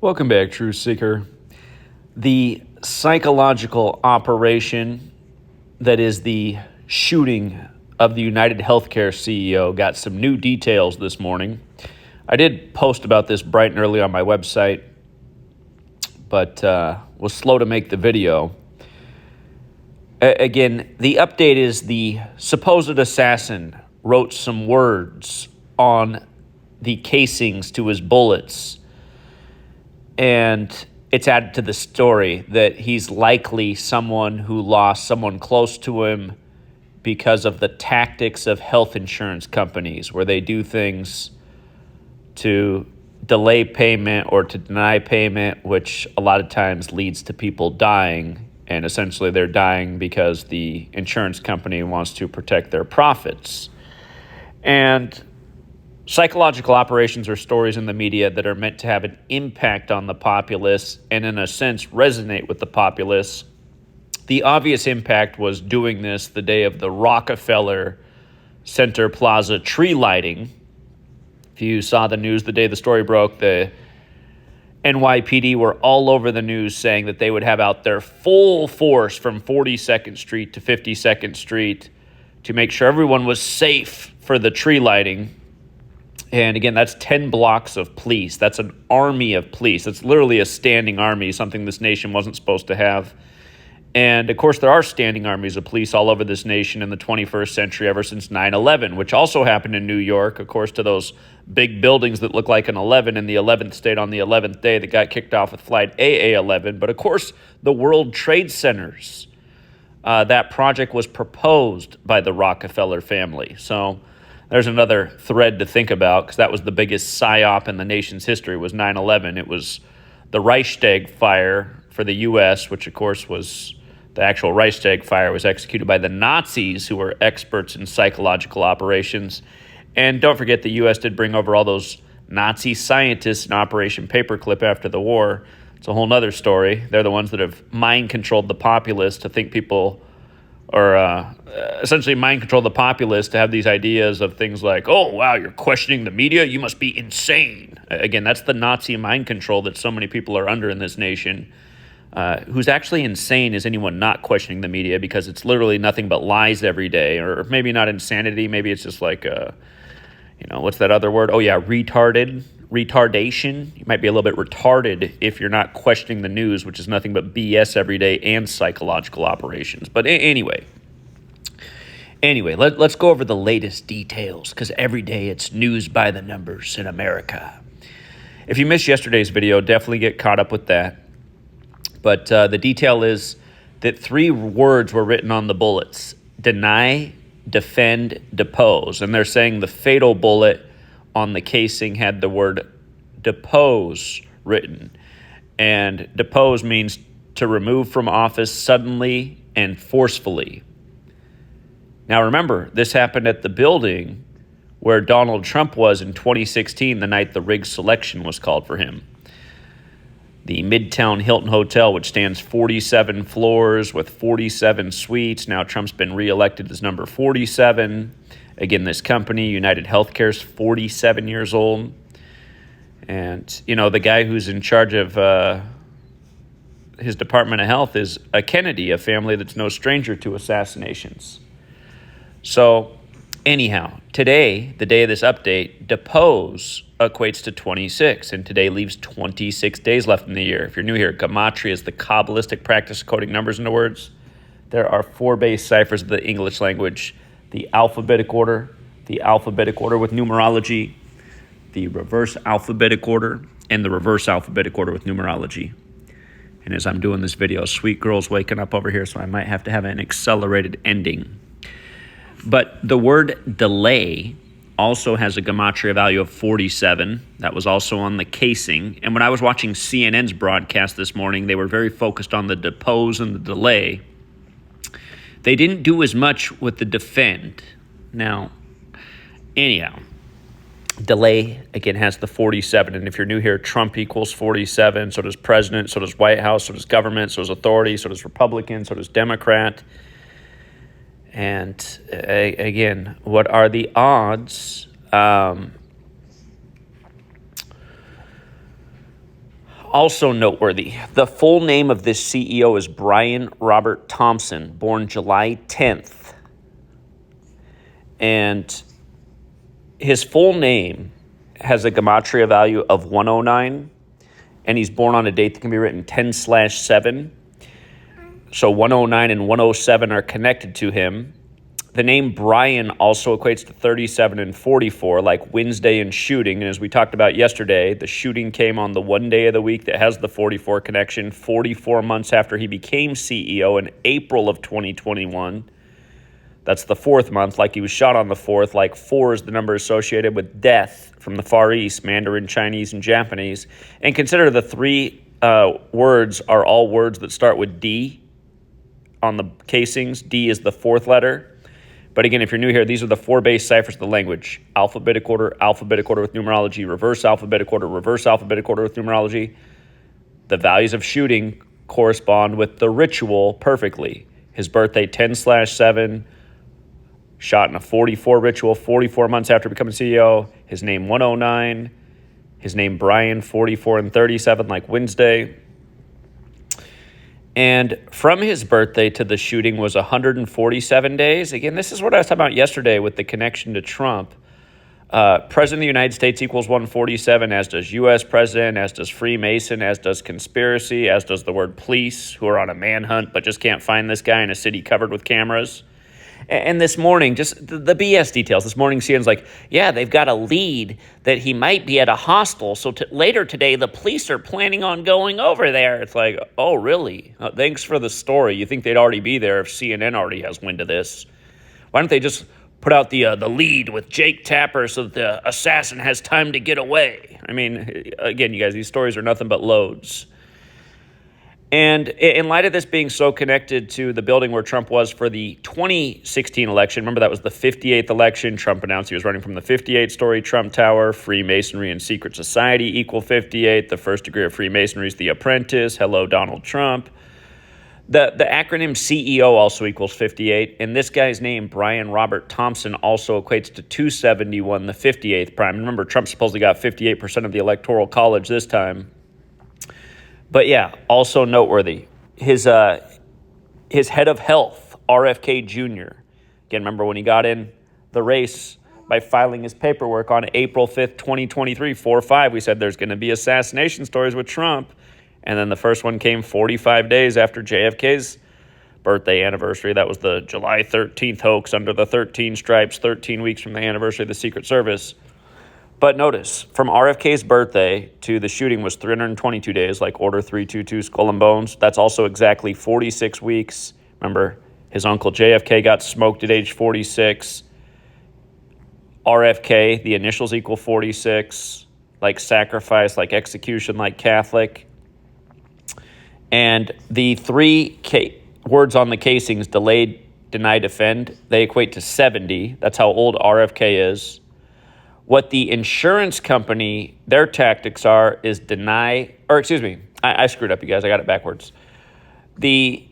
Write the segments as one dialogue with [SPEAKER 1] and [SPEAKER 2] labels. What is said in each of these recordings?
[SPEAKER 1] Welcome back, Truth Seeker. The psychological operation that is the shooting of the United Healthcare CEO got some new details this morning. I did post about this bright and early on my website, but was slow to make the video. Again, the update is the supposed assassin wrote some words on the casings to his bullets, and it's added to the story that he's likely someone who lost someone close to him because of the tactics of health insurance companies, where they do things to delay payment or to deny payment, which a lot of times leads to people dying. And essentially they're dying because the insurance company wants to protect their profits. And psychological operations are stories in the media that are meant to have an impact on the populace and, in a sense, resonate with the populace. The obvious impact was doing this the day of the Rockefeller Center Plaza tree lighting. If you saw the news the day the story broke, the NYPD were all over the news saying that they would have out their full force from 42nd Street to 52nd Street to make sure everyone was safe for the tree lighting. And again, that's 10 blocks of police. That's an army of police. That's literally a standing army, something this nation wasn't supposed to have. And of course, there are standing armies of police all over this nation in the 21st century ever since 9/11, which also happened in New York, of course, to those big buildings that look like an 11 in the 11th state on the 11th day that got kicked off with flight AA-11. But of course, the World Trade Centers, that project was proposed by the Rockefeller family. So there's another thread to think about, because that was the biggest psyop in the nation's history, was 9/11. It was the Reichstag fire for the U.S., which of course was the actual Reichstag fire was executed by the Nazis, who were experts in psychological operations. And don't forget, the U.S. did bring over all those Nazi scientists in Operation Paperclip after the war. It's a whole nother story. They're the ones that have mind-controlled the populace to think people, or essentially mind-control the populace to have these ideas of things like, oh, wow, you're questioning the media? You must be insane. Again, that's the Nazi mind control that so many people are under in this nation. Who's actually insane is anyone not questioning the media, because it's literally nothing but lies every day. Or maybe not insanity, maybe it's just like, what's that other word? Oh, yeah, retardation. You might be a little bit retarded if you're not questioning the news, which is nothing but BS every day and psychological operations. But anyway, let's go over the latest details, because every day it's news by the numbers in America. If you missed yesterday's video, definitely get caught up with that. But the detail is that 3 words were written on the bullets: deny, defend, depose. And they're saying the fatal bullet on the casing had the word depose written. And depose means to remove from office suddenly and forcefully. Now remember, this happened at the building where Donald Trump was in 2016, the night the rigged selection was called for him. The Midtown Hilton Hotel, which stands 47 floors with 47 suites. Now Trump's been reelected as number 47. Again, this company, United Healthcare, is 47 years old. And, the guy who's in charge of his Department of Health is a Kennedy, a family that's no stranger to assassinations. So, anyhow, today, the day of this update, depose equates to 26, and today leaves 26 days left in the year. If you're new here, Gematria is the Kabbalistic practice of coding numbers into words. There are 4 base ciphers of the English language: the alphabetic order with numerology, the reverse alphabetic order, and the reverse alphabetic order with numerology. And as I'm doing this video, sweet girl's waking up over here, so I might have to have an accelerated ending. But the word delay also has a gematria value of 47. That was also on the casing. And when I was watching CNN's broadcast this morning, they were very focused on the depose and the delay. They didn't do as much with the defend. Now, anyhow, delay, again, has the 47. And if you're new here, Trump equals 47. So does president, so does White House, so does government, so does authority, so does Republican, so does Democrat. And again, what are the odds? Also noteworthy, the full name of this CEO is Brian Robert Thompson, born July 10th. And his full name has a gematria value of 109, and he's born on a date that can be written 10/7. So 109 and 107 are connected to him. The name Brian also equates to 37 and 44, like Wednesday and shooting. And as we talked about yesterday, the shooting came on the one day of the week that has the 44 connection, 44 months after he became CEO in April of 2021. That's the fourth month, like he was shot on the fourth, like 4 is the number associated with death from the Far East, Mandarin, Chinese, and Japanese. And consider the 3 words are all words that start with D on the casings. D is the 4th letter. But again, if you're new here, these are the 4 base ciphers of the language. Alphabetic order with numerology, reverse alphabetic order with numerology. The values of shooting correspond with the ritual perfectly. His birthday, 10/7, shot in a 44 ritual, 44 months after becoming CEO. His name, 109. His name, Brian, 44 and 37, like Wednesday. And from his birthday to the shooting was 147 days. Again, this is what I was talking about yesterday with the connection to Trump. President of the United States equals 147, as does U.S. President, as does Freemason, as does conspiracy, as does the word police, who are on a manhunt but just can't find this guy in a city covered with cameras. And this morning, just the BS details. This morning, CNN's like, yeah, they've got a lead that he might be at a hostel. So later today, the police are planning on going over there. It's like, oh, really? Thanks for the story. You think they'd already be there if CNN already has wind of this? Why don't they just put out the lead with Jake Tapper so that the assassin has time to get away? I mean, again, you guys, these stories are nothing but loads. And in light of this being so connected to the building where Trump was for the 2016 election, remember that was the 58th election. Trump announced he was running from the 58-story Trump Tower. Freemasonry and secret society equal 58. The first degree of Freemasonry is The Apprentice. Hello, Donald Trump. The acronym CEO also equals 58. And this guy's name, Brian Robert Thompson, also equates to 271, the 58th prime. Remember, Trump supposedly got 58% of the Electoral College this time. But yeah, also noteworthy, his head of health, RFK Jr. Again, remember when he got in the race by filing his paperwork on April 5th, 2023, 4/5, we said there's going to be assassination stories with Trump. And then the first one came 45 days after JFK's birthday anniversary. That was the July 13th hoax under the 13 stripes, 13 weeks from the anniversary of the Secret Service. But notice, from RFK's birthday to the shooting was 322 days, like Order 322, Skull and Bones. That's also exactly 46 weeks. Remember, his uncle JFK got smoked at age 46. RFK, the initials equal 46, like sacrifice, like execution, like Catholic. And the 3 words on the casings, delayed, deny, defend, they equate to 70. That's how old RFK is. What the insurance company, their tactics are is deny, or excuse me, I screwed up, you guys. I got it backwards. No,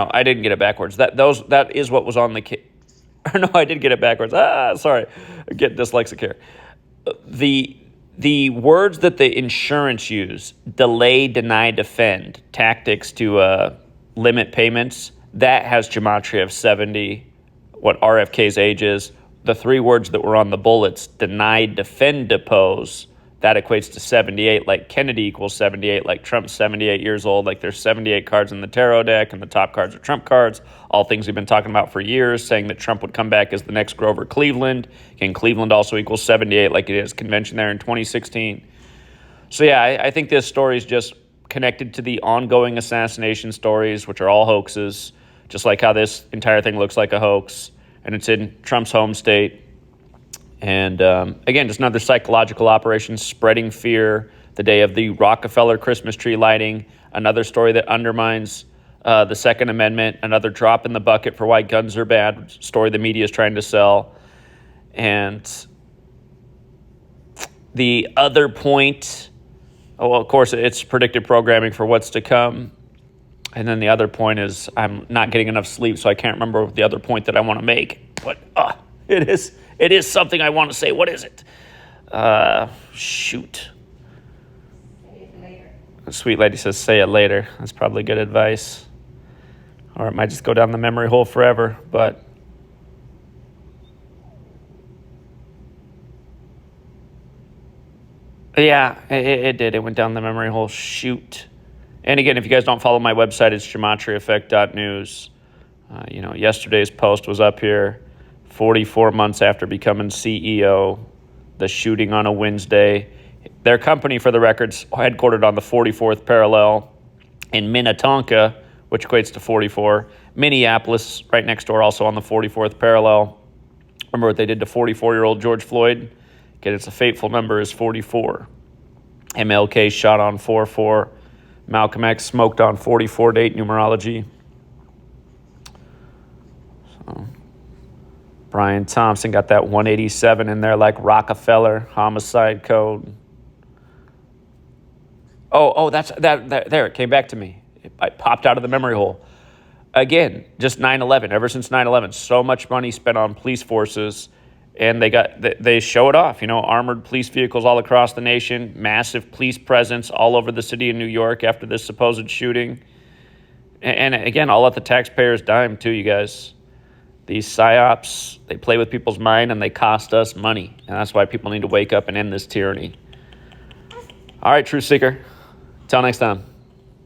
[SPEAKER 1] I didn't get it backwards. That is what was on the no, I did get it backwards. Sorry, I get dyslexic here. The words that the insurance use, delay, deny, defend, tactics to limit payments, that has gematria of 70, what RFK's age is. The 3 words that were on the bullets, deny, defend, depose, that equates to 78, like Kennedy equals 78, like Trump's 78 years old, like there's 78 cards in the tarot deck, and the top cards are Trump cards, all things we've been talking about for years, saying that Trump would come back as the next Grover Cleveland. Again, Cleveland also equals 78, like it is convention there in 2016. So yeah, I think this story is just connected to the ongoing assassination stories, which are all hoaxes, just like how this entire thing looks like a hoax, and it's in Trump's home state. And again, just another psychological operation, spreading fear the day of the Rockefeller Christmas tree lighting, another story that undermines the Second Amendment, another drop in the bucket for why guns are bad, story the media is trying to sell. And the other point, well, of course, it's predictive programming for what's to come. And then the other point is I'm not getting enough sleep, so I can't remember the other point that I want to make. But It is something I want to say. What is it? Shoot. The sweet lady says, say it later. That's probably good advice. Or it might just go down the memory hole forever. But yeah, it did. It went down the memory hole. Shoot. And again, if you guys don't follow my website, it's GematriaEffect.news. Yesterday's post was up here. 44 months after becoming CEO, the shooting on a Wednesday. Their company, for the records, headquartered on the 44th parallel in Minnetonka, which equates to 44. Minneapolis, right next door, also on the 44th parallel. Remember what they did to 44-year-old George Floyd? Again, it's a fateful number, is 44. MLK shot on 4-4. Malcolm X smoked on 44 date numerology. So, Brian Thompson got that 187 in there like Rockefeller, homicide code. Oh, that's that. There, it came back to me. It popped out of the memory hole. Again, just 9/11. Ever since 9/11, so much money spent on police forces, and they show it off. Armored police vehicles all across the nation, massive police presence all over the city of New York after this supposed shooting. And again, all at the taxpayers' dime too, you guys. These psyops, they play with people's mind and they cost us money. And that's why people need to wake up and end this tyranny. All right, Truth Seeker. Till next time.